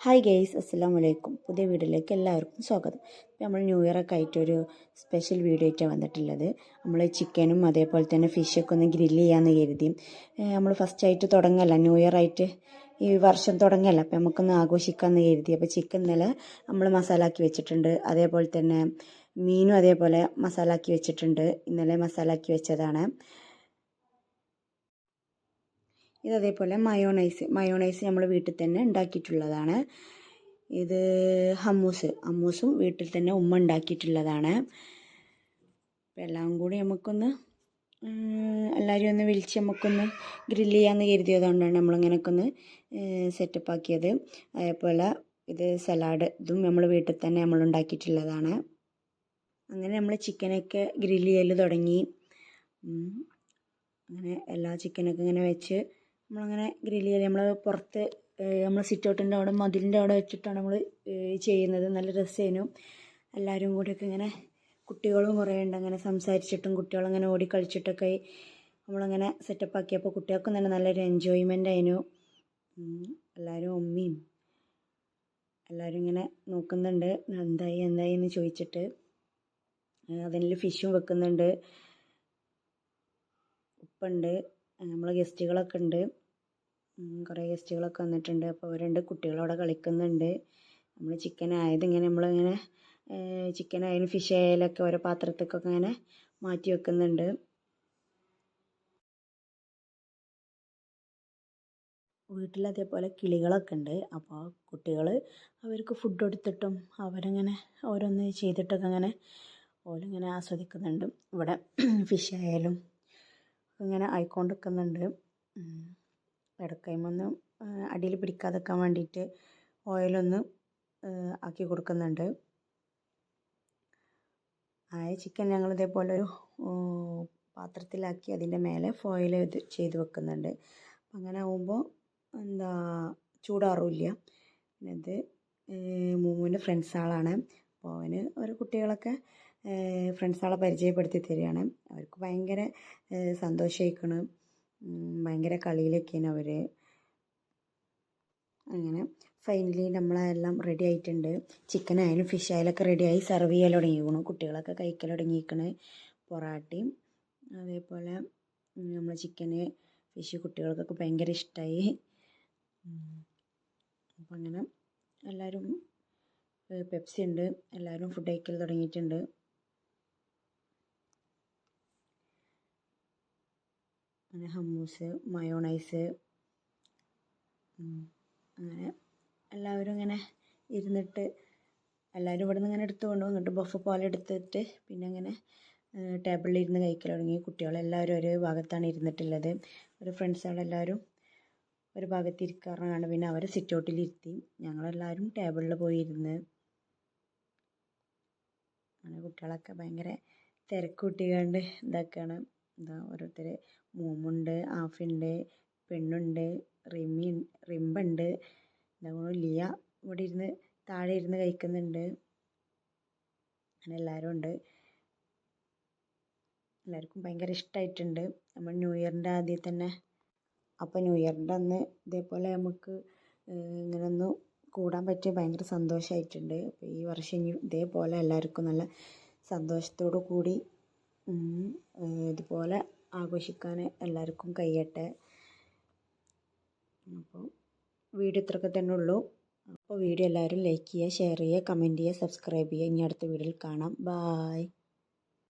Hi guys, അസ്സലാമു അലൈക്കും. പുതിയ വീഡിയോയിലേക്ക് എല്ലാവർക്കും സ്വാഗതം. നമ്മൾ ന്യൂ ഇയർ ഒക്കെ ആയിട്ടൊരു സ്പെഷ്യൽ വീഡിയോ ആയിട്ടാണ് വന്നിട്ടുള്ളത്. നമ്മൾ ചിക്കനും അതേപോലെ തന്നെ ഫിഷൊക്കെ ഒന്ന് ഗ്രില്ല് ചെയ്യാമെന്ന് കരുതി. നമ്മൾ ഫസ്റ്റായിട്ട് തുടങ്ങല്ല, ന്യൂ ഇയർ ആയിട്ട് ഈ വർഷം തുടങ്ങല്ല, അപ്പോൾ നമുക്കൊന്ന് ആഘോഷിക്കാമെന്ന് കരുതി. അപ്പോൾ ചിക്കൻ ഇന്നലെ നമ്മൾ മസാലാക്കി വെച്ചിട്ടുണ്ട്. അതേപോലെ തന്നെ മീനും അതേപോലെ മസാലാക്കി വെച്ചിട്ടുണ്ട്. ഇന്നലെ മസാലാക്കി വെച്ചതാണ്. ഇതേപോലെ മയോണൈസ് നമ്മൾ വീട്ടിൽ തന്നെ ഉണ്ടാക്കിയിട്ടുള്ളതാണ്. ഇത് ഹമ്മൂസും വീട്ടിൽ തന്നെ ഉമ്മ ഉണ്ടാക്കിയിട്ടുള്ളതാണ്. അപ്പോൾ എല്ലാം കൂടി നമുക്കൊന്ന് എല്ലാവരും ഒന്ന് വിളിച്ച് നമുക്കൊന്ന് ഗ്രില്ല് ചെയ്യാമെന്ന് കരുതിയതുകൊണ്ടാണ് നമ്മളിങ്ങനെയൊക്കെ ഒന്ന് സെറ്റപ്പ് ആക്കിയത്. അതേപോലെ ഇത് സലാഡ്, ഇതും നമ്മൾ വീട്ടിൽ തന്നെ നമ്മൾ ഉണ്ടാക്കിയിട്ടുള്ളതാണ്. അങ്ങനെ നമ്മൾ ചിക്കനൊക്കെ ഗ്രില്ല് ചെയ്യൽ തുടങ്ങി. അങ്ങനെ എല്ലാ ചിക്കനൊക്കെ ഇങ്ങനെ വെച്ച് നമ്മളങ്ങനെ ഗ്രില്ല് ചെയ്ത് നമ്മൾ പുറത്ത് നമ്മൾ സിറ്റ് ഔട്ടിൻ്റെ അവിടെ മതിലിൻ്റെ അവിടെ വെച്ചിട്ടാണ് നമ്മൾ ചെയ്യുന്നത്. നല്ല രസമായിരുന്നു. എല്ലാവരും കൂടിയൊക്കെ ഇങ്ങനെ കുട്ടികളും കുറേ ഉണ്ട്, അങ്ങനെ സംസാരിച്ചിട്ടും കുട്ടികളങ്ങനെ ഓടി കളിച്ചിട്ടൊക്കെ നമ്മളങ്ങനെ സെറ്റപ്പ് ആക്കിയപ്പോൾ കുട്ടികൾക്കും തന്നെ നല്ലൊരു എൻജോയ്മെൻ്റ് ആയിരുന്നു. എല്ലാവരും ഉമ്മയും എല്ലാവരും ഇങ്ങനെ നോക്കുന്നുണ്ട് എന്തായി എന്ന് ചോദിച്ചിട്ട്. അതിൽ ഫിഷും വെക്കുന്നുണ്ട്, ഉപ്പുണ്ട്, നമ്മൾ ഗസ്റ്റുകളൊക്കെ ഉണ്ട്, കുറേ ഗസ്റ്റുകളൊക്കെ വന്നിട്ടുണ്ട്. അപ്പോൾ അവരുണ്ട്, കുട്ടികളവിടെ കളിക്കുന്നുണ്ട്. നമ്മൾ ചിക്കൻ ആയത് ഇങ്ങനെ നമ്മളിങ്ങനെ ചിക്കൻ ആയാലും ഫിഷ് ആയാലൊക്കെ ഓരോ പാത്രത്തേക്കൊക്കെ ഇങ്ങനെ മാറ്റി വെക്കുന്നുണ്ട്. വീട്ടിൽ അതേപോലെ കിളികളൊക്കെ ഉണ്ട്. അപ്പോൾ കുട്ടികൾ അവർക്ക് ഫുഡ് കൊടുത്തിട്ടും അവരങ്ങനെ ഓരോന്ന് ചെയ്തിട്ടൊക്കെ അങ്ങനെ ഓലിങ്ങനെ ആസ്വദിക്കുന്നുണ്ട്. ഇവിടെ ഫിഷ് ആയാലും ഇങ്ങനെ ആയിക്കൊണ്ട് നിൽക്കുന്നുണ്ട്. ഇടക്കൈമൊന്ന് അടിയിൽ പിടിക്കാതെക്കാൻ വേണ്ടിയിട്ട് ഓയിലൊന്ന് ആക്കി കൊടുക്കുന്നുണ്ട്. ആയ ചിക്കൻ ഞങ്ങൾ ഇതേപോലെ ഒരു പാത്രത്തിലാക്കി അതിൻ്റെ മേലെ ഫോയിൽ ചെയ്ത് വെക്കുന്നുണ്ട്. അങ്ങനെ ആകുമ്പോൾ ചൂടാറില്ല. പിന്നെ ഇത് മൂമുവിൻ്റെ ഫ്രണ്ട്സുകളാണ്. അപ്പോൾ അവന് ഓരോ കുട്ടികളൊക്കെ ഫ്രണ്ട്സുകളെ പരിചയപ്പെടുത്തി തരികയാണ്. അവർക്ക് ഭയങ്കര സന്തോഷമായിക്കണം, ഭയങ്കര കളിയിലൊക്കെയാണ് അവർ. അങ്ങനെ ഫൈനലി നമ്മളെല്ലാം റെഡി ആയിട്ടുണ്ട്. ചിക്കൻ ആയാലും ഫിഷ് ആയാലും ഒക്കെ റെഡിയായി സെർവ് ചെയ്യൽ തുടങ്ങിയിരിക്കണം. കുട്ടികളൊക്കെ കഴിക്കൽ തുടങ്ങിയിരിക്കണ്. പൊറാട്ടയും അതേപോലെ നമ്മൾ ചിക്കന് ഫിഷ് കുട്ടികൾക്കൊക്കെ ഭയങ്കര ഇഷ്ടമായി. അപ്പം അങ്ങനെ എല്ലാവരും പെപ്സി ഉണ്ട്, എല്ലാവരും ഫുഡ് കഴിക്കൽ തുടങ്ങിയിട്ടുണ്ട്. അങ്ങനെ ഹമ്മൂസ്, മയോണൈസ്, അങ്ങനെ എല്ലാവരും ഇങ്ങനെ ഇരുന്നിട്ട് എല്ലാവരും ഇവിടെ നിന്ന് ഇങ്ങനെ എടുത്ത് കൊണ്ടുപോകും. എന്നിട്ട് ബഫ് പോലെ എടുത്തിട്ട് പിന്നെ അങ്ങനെ ടേബിളിൽ ഇരുന്ന് കഴിക്കൽ തുടങ്ങി. കുട്ടികളെല്ലാവരും ഒരു ഭാഗത്താണ് ഇരുന്നിട്ടുള്ളത്. ഒരു ഫ്രണ്ട്സുകളെല്ലാവരും ഒരു ഭാഗത്ത് ഇരിക്കാറാണ്. പിന്നെ അവർ സിറ്റ് ഔട്ടിലിരുത്തി, ഞങ്ങളെല്ലാവരും ടേബിളിൽ പോയി ഇരുന്ന്. അങ്ങനെ കുട്ടികളൊക്കെ ഭയങ്കര തിരക്ക് കൂട്ടിക്കൊണ്ട് ഇതാക്കുകയാണ്. ഓരോരുത്തർ മൂമുണ്ട്, ആഫിയുണ്ട്, പെണ്ണുണ്ട്, റിമ്പുണ്ട്, ലിയ ഇവിടെ ഇരുന്ന് താഴെ ഇരുന്ന് കഴിക്കുന്നുണ്ട്. അങ്ങനെ എല്ലാവരും ഉണ്ട്. എല്ലാവർക്കും ഭയങ്കര ഇഷ്ടമായിട്ടുണ്ട്. നമ്മൾ ന്യൂ ഇയറിൻ്റെ ആദ്യം തന്നെ, അപ്പോൾ ന്യൂ ഇയറിൻ്റെ അന്ന് ഇതേപോലെ നമുക്ക് ഇങ്ങനെ ഒന്ന് കൂടാൻ പറ്റിയ ഭയങ്കര സന്തോഷമായിട്ടുണ്ട്. അപ്പോൾ ഈ വർഷം ഇനി ഇതേപോലെ എല്ലാവർക്കും നല്ല സന്തോഷത്തോടു കൂടി ഇതുപോലെ ആഘോഷിക്കാൻ എല്ലാവർക്കും കഴിയട്ടെ. അപ്പോൾ വീഡിയോ ഇത്രയൊക്കെ തന്നെ ഉള്ളൂ. അപ്പോൾ വീഡിയോ എല്ലാവരും ലൈക്ക് ചെയ്യുക, ഷെയർ ചെയ്യുക, കമൻറ്റ് ചെയ്യുക, സബ്സ്ക്രൈബ് ചെയ്യുക. ഇനി അടുത്ത വീഡിയോയിൽ കാണാം. ബായ്.